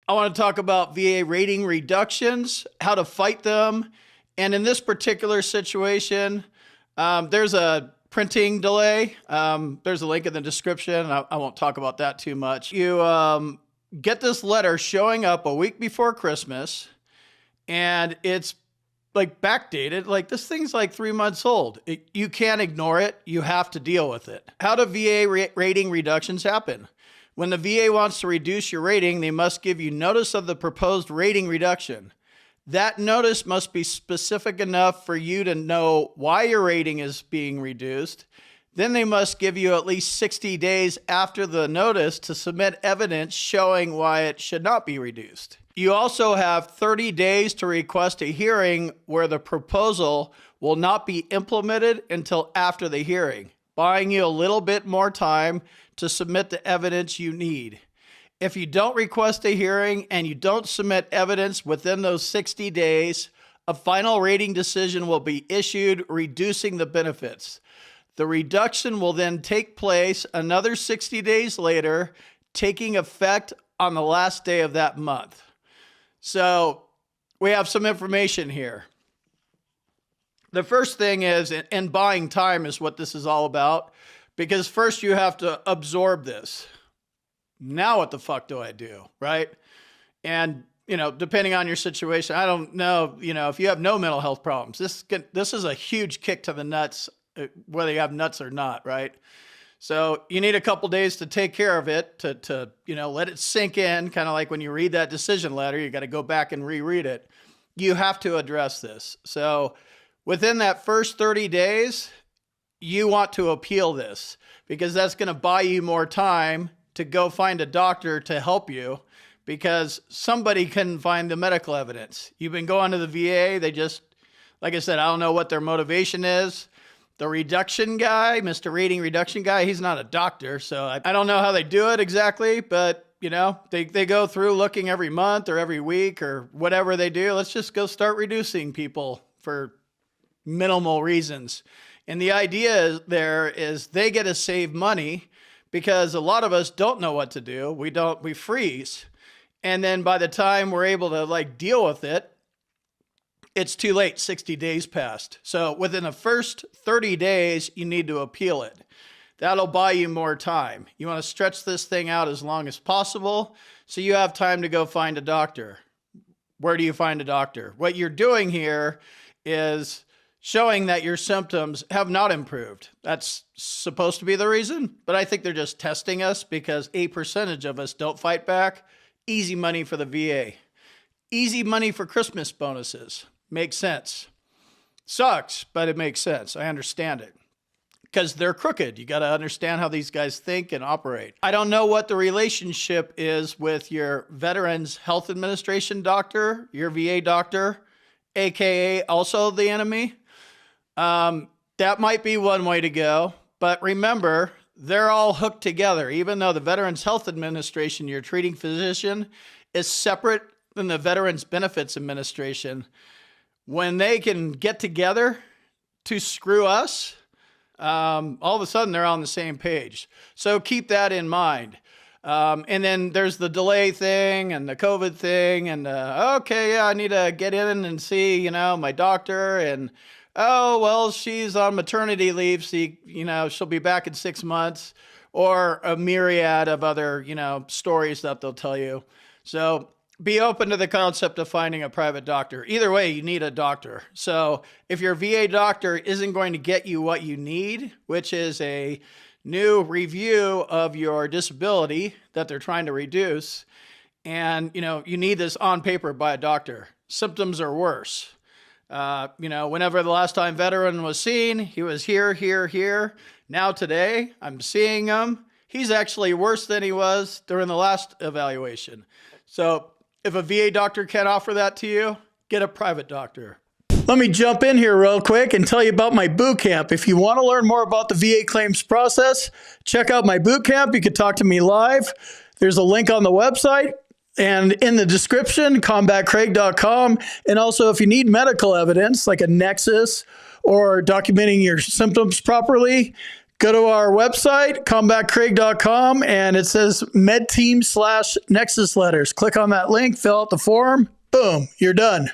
I want to talk about VA rating reductions, how to fight them. And in this particular situation, there's a printing delay. There's a link in the description. I won't talk about that too much. You get this letter showing up a week before Christmas, and it's like backdated. Like this thing's like 3 months old. You can't ignore it. You have to deal with it. How do VA rating reductions happen? When the VA wants to reduce your rating, they must give you notice of the proposed rating reduction. That notice must be specific enough for you to know why your rating is being reduced. Then they must give you at least 60 days after the notice to submit evidence showing why it should not be reduced. You also have 30 days to request a hearing where the proposal will not be implemented until after the hearing, buying you a little bit more time to submit the evidence you need. If you don't request a hearing and you don't submit evidence within those 60 days, a final rating decision will be issued reducing the benefits. The reduction will then take place another 60 days later, taking effect on the last day of that month. So we have some information here. The first thing is, and buying time is what this is all about, because first you have to absorb this. Now what the fuck do I do, right? And, depending on your situation, I don't know, if you have no mental health problems, this is a huge kick to the nuts, whether you have nuts or not, right? So you need a couple days to take care of it, to let it sink in, kind of like when you read that decision letter, you got to go back and reread it. You have to address this. So within that first 30 days, you want to appeal this because that's going to buy you more time to go find a doctor to help you because somebody couldn't find the medical evidence. You've been going to the VA. They just, like I said, I don't know what their motivation is. The reduction guy, Mr. Rating Reduction guy, he's not a doctor. So I don't know how they do it exactly, but they go through looking every month or every week or whatever they do. Let's just go start reducing people for minimal reasons. And the idea there is they get to save money because a lot of us don't know what to do. We freeze. And then by the time we're able to deal with it, it's too late. 60 days passed. So within the first 30 days, you need to appeal it. That'll buy you more time. You want to stretch this thing out as long as possible so you have time to go find a doctor. Where do you find a doctor? What you're doing here is showing that your symptoms have not improved. That's supposed to be the reason, but I think they're just testing us because a percentage of us don't fight back. Easy money for the VA. Easy money for Christmas bonuses. Makes sense. Sucks, but it makes sense. I understand it. Because they're crooked. You got to understand how these guys think and operate. I don't know what the relationship is with your Veterans Health Administration doctor, your VA doctor, AKA also the enemy. That might be one way to go, but remember, they're all hooked together. Even though the Veterans Health Administration, your treating physician, is separate than the Veterans Benefits Administration, when they can get together to screw us, all of a sudden they're on the same page. So keep that in mind. And then there's the delay thing and the COVID thing and, I need to get in and see, my doctor and, she's on maternity leave. So, she'll be back in 6 months or a myriad of other, stories that they'll tell you. So be open to the concept of finding a private doctor. Either way, you need a doctor. So if your VA doctor isn't going to get you what you need, which is a new review of your disability that they're trying to reduce, and, you need this on paper by a doctor. Symptoms are worse. Whenever the last time veteran was seen, he was here. Now today, I'm seeing him. He's actually worse than he was during the last evaluation. So if a VA doctor can't offer that to you, get a private doctor. Let me jump in here real quick and tell you about my boot camp. If you want to learn more about the VA claims process, check out my boot camp. You can talk to me live. There's a link on the website. And in the description, combatcraig.com. And also, if you need medical evidence, like a nexus or documenting your symptoms properly, Go to our website, combatcraig.com, and it says medteam/Nexus letters. Click on that link, fill out the form. Boom, you're done.